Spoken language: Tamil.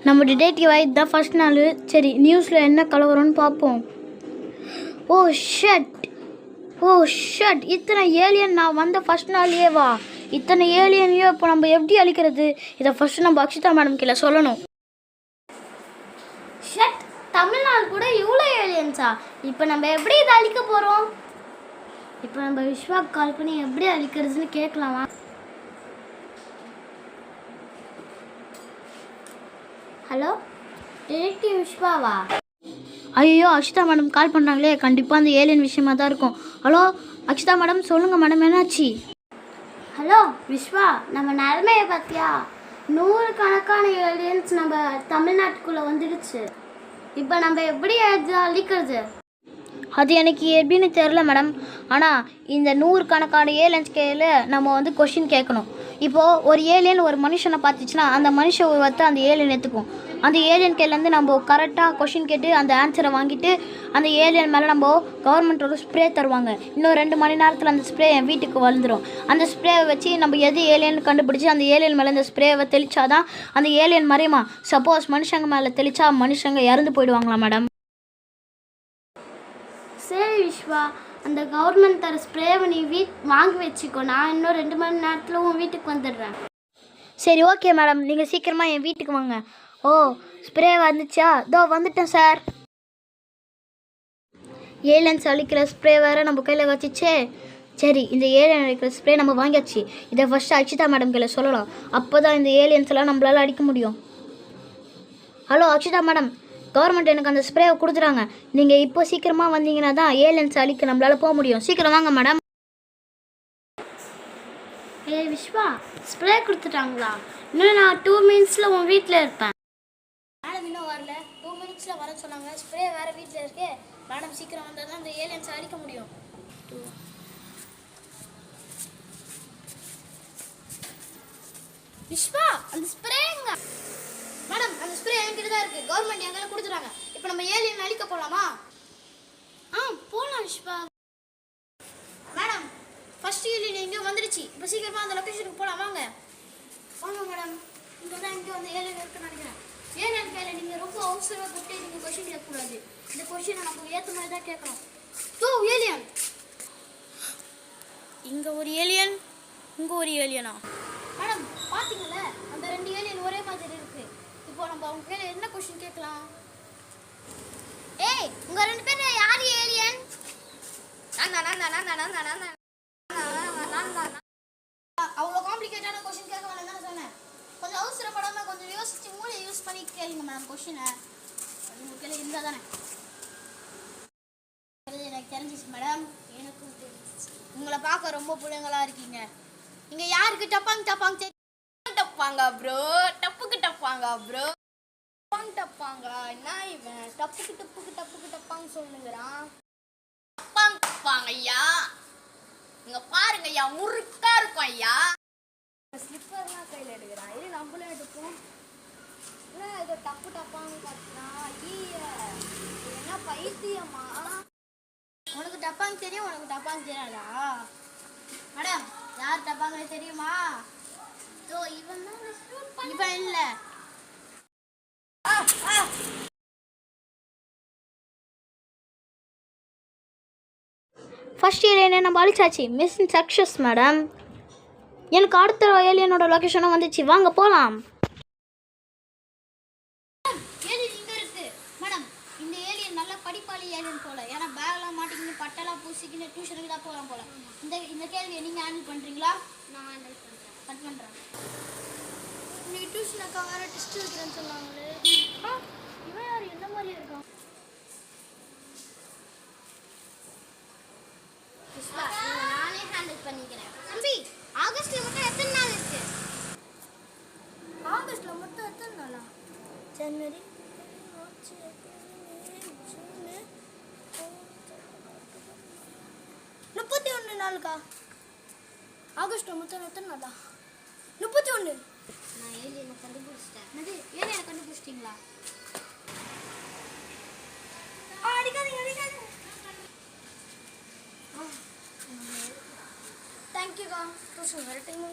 நம்ம டிடெக்டிவ் இதுதான் ஃபர்ஸ்ட் நாள். சரி, நியூஸில் என்ன கலவரம்னு பார்ப்போம். ஓ ஷட், இத்தனை ஏலியன் நான் வந்த ஃபர்ஸ்ட் நாள்லேயே இத்தனை ஏலியனையோ இப்போ நம்ம எப்படி அழிக்கிறது? இதை ஃபர்ஸ்ட் நம்ம அக்ஷிதா மேடம் கீழே சொல்லணும். ஷட், தமிழ்நாடு கூட இவ்வளோ ஏலியன்ஸா? இப்போ நம்ம எப்படி இதை அழிக்க போகிறோம்? இப்போ நம்ம விஸ்வாக்கு கால் பண்ணி எப்படி அழிக்கிறதுன்னு கேட்கலாமா? ஹலோ, டிடெக்டிவ் விஸ்வாவா? ஐயோ, அக்ஷிதா மேடம் கால் பண்ணுறாங்களே, கண்டிப்பாக அந்த ஏலியன் விஷயமா தான் இருக்கும். ஹலோ அக்ஷிதா மேடம், சொல்லுங்கள் மேடம், என்னாச்சு? ஹலோ விஸ்வா, நம்ம நிலைமையை பார்த்தியா? 100 கணக்கான ஏலியன்ஸ் நம்ம தமிழ்நாட்டுக்குள்ளே வந்துடுச்சு. இப்போ நம்ம எப்படி அழிக்கிறது? அது எனக்கு எப்படின்னு தெரில மேடம். ஆனால் இந்த 100 கணக்கான ஏலியன்ஸ் கையில் நம்ம கொஷின் கேட்கணும். இப்போது ஒரு ஏலியன் ஒரு மனுஷனை பார்த்துச்சுன்னா அந்த மனுஷன் ஒருவத்தை அந்த ஏலியன் எடுத்துக்கும். அந்த ஏலியன் கையிலேருந்து நம்ம கரெக்டாக கொஷின் கேட்டு அந்த ஆன்சரை வாங்கிட்டு அந்த ஏலியன் மேலே நம்ம கவர்மெண்ட் ஒரு ஸ்ப்ரே தருவாங்க. இன்னும் 2 மணி நேரத்தில் அந்த ஸ்ப்ரே என் வீட்டுக்கு வந்துடும். அந்த ஸ்ப்ரேவை வச்சு நம்ம எது ஏலியன் கண்டுபிடிச்சி அந்த ஏலியன் மேலே அந்த ஸ்ப்ரேவை தெளிச்சாதான் அந்த ஏலியன் மறையுமா. சப்போஸ் மனுஷங்க மேலே தெளிச்சா மனுஷங்க இறந்து போயிடுவாங்களா மேடம்? சரி விஸ்வா, அந்த கவர்மெண்ட் தர ஸ்ப்ரேவை நீ வாங்கி வச்சுக்கோ. நான் இன்னும் 2 மணி நேரத்தில் உன் வீட்டுக்கு வந்துடுறேன். சரி, ஓகே மேடம், நீங்கள் சீக்கிரமாக என் வீட்டுக்கு வாங்க. ஓ, ஸ்ப்ரே வந்துச்சா? இதோ வந்துட்டேன் சார். ஏலியன்ஸ் அழிக்கிற ஸ்ப்ரே வேறு நம்ம கையில் வச்சிச்சே. சரி, இந்த ஏலியன் அழிக்கிற ஸ்ப்ரே நம்ம வாங்கியாச்சு. இதை ஃபஸ்ட்டு அக்ஷிதா மேடம் கையில் சொல்லலாம். அப்போ தான் இந்த ஏலியன்ஸ் எல்லாம் நம்மளால் அடிக்க முடியும். ஹலோ அக்ஷிதா மேடம், கவர்மெண்ட் எனக்கு அந்த ஸ்ப்ரேவை கொடுத்துறாங்க. நீங்கள் இப்போ சீக்கிரமாக வந்தீங்கன்னா தான் ஏலியன்ஸ் அழிக்க நம்மளால் போக முடியும். சீக்கிரம் வாங்க மேடம். ஏய் விஸ்வா, ஸ்ப்ரே கொடுத்துட்டாங்களா? இன்னும் நான் 2 மினிட்ஸில் உன் வீட்டில் இருப்பேன். மேடம் இன்னும் வரல. 2 மினிட்ஸில் வர சொன்னாங்க. ஸ்ப்ரே வேறு வீட்டில் இருக்கு. மேடம் சீக்கிரம் வந்தால் தான் அந்த ஏலியன்ஸ் அழிக்க முடியும். விஸ்வா, அந்த ஸ்ப்ரேங்க. மேடம், அந்த ஸ்ப்ரே என்கிட்ட தான் இருக்குது. கவர்மெண்ட் எங்களை கொடுத்துறாங்க. இப்போ நம்ம ஏலியன் அழிக்க போகலாமா? போகலாம் விஸ்வா. மேடம், ஃபர்ஸ்ட் ஏலியன் எங்கேயோ வந்துடுச்சு. இப்போ சீக்கிரமாக அந்த லொக்கேஷனுக்கு போகலாம். வாங்க மேடம். இங்கே தான் எங்கேயோ அந்த ஏலியன் இருக்குன்னு நினைக்கிறேன். ஏலியன் கையில் நீங்கள் ரொம்ப அவசரமாக போட்டு நீங்கள் கொஷின் கேட்கக்கூடாது. இந்த கொஷினை நம்ம ஏற்ற மாதிரி தான் கேட்கணும். ஏலியன் இங்கே ஒரு ஏலியன், இங்கே ஒரு ஏலியனா? மேடம் பார்த்தீங்களா, அந்த 2 ஏலியன் ஒரே மாதிரி இருக்கு. இப்போ நம்ம அவங்க கையில் என்ன கொஷின் கேட்கலாம்? ஏய், உங்க 2 பேரும் யார் ஏலியன்? அவ்வளோ காம்ப்ளிகேட்டான கொஷின் கேட்க வேணாம் தானே சொன்னேன். கொஞ்சம் அவசரப்படாமல் கொஞ்சம் யோசிச்சு மூளை யூஸ் பண்ணி கேளுங்க மேடம் கொஷினை. அது உங்கள் கையில் இருந்தால் தானே. எனக்கு தெரிஞ்சிச்சு மேடம், எனக்கும் தெரிஞ்சிச்சு. உங்களை பார்க்க ரொம்ப பிள்ளைங்களா இருக்கீங்க. நீங்கள் யாருக்கு டப்பாங்க டப்பாங்க ப்ரோ, டப்புக்கு டப்பாங்க ப்ரோ, டப்பாங்க. என்ன இவன் டப்புக்கு டப்பாங்க சொல்லுங்கிறான். டப்பாங்க ஐயா, இங்க பாருங்க ஐயா, முறுக்கா இருக்கும் ஐயா. ஸ்லிப்பர்லாம் கையில் எடுக்கிறான். இது நம்மளும் எடுப்போம். என்ன இது டப்பாங்க கட்டினா? என்ன பைத்தியமா? உனக்கு டப்பாங்க தெரியும், உனக்கு டப்பாங்க தெரியாதா? மேடம், யார் டப்பாங்க தெரியுமா? இவன் இல்லை. ஃபர்ஸ்ட் ஏலியனை நம்ம அழிச்சாச்சு. Mission success madam. எனக்கு அடுத்த ஏலியனோட லொக்கேஷனும் வந்துச்சு. வாங்க போகலாம். ஏலியன் இங்கே இருக்கு மேடம். இந்த ஏலியன் நல்ல படிப்பாளி ஏலியன் போல. ஏன்னா பேக்லாம் மாட்டிக்கின்னு பட்டெல்லாம் பூசிக்கின்னு டியூஷனுக்கு தான் போகலாம் போல. இந்த கேள்வியை நீங்கள் ஹேண்டில் பண்ணுறீங்களா? நான் ஹேண்டில் பண்ணுறேன். கட் பண்ணுறேன். இன்னைக்கு டியூஷன் அக்கா வேறு டெஸ்ட் வைக்கிறேன்னு சொன்னாங்களே. இவன் யார் எந்த மாதிரி இருக்கான்? நானே ஹேண்டில் பண்ணிக்கிறேன். தம்பி, ஆகஸ்ட்ல மட்டும் எத்தனை நாள் இருக்கு? ஆகஸ்ட்ல மட்டும் எத்தனை நாளா? ஜனவரி, மார்ச், ஏப்ரல், மே, ஜூன், 31 நாளுக்கா? ஆகஸ்ட்ல மொத்தம் எத்தனை நாளா? 31. நான் ஏலியனை கண்டுபிடிச்சிட்டேன். ஏலியனை கண்டுபிடிச்சிட்டிங்களா? அடிக்காதீங்க. தேங்க்யூக்கா. டியூஷன் வர டைம்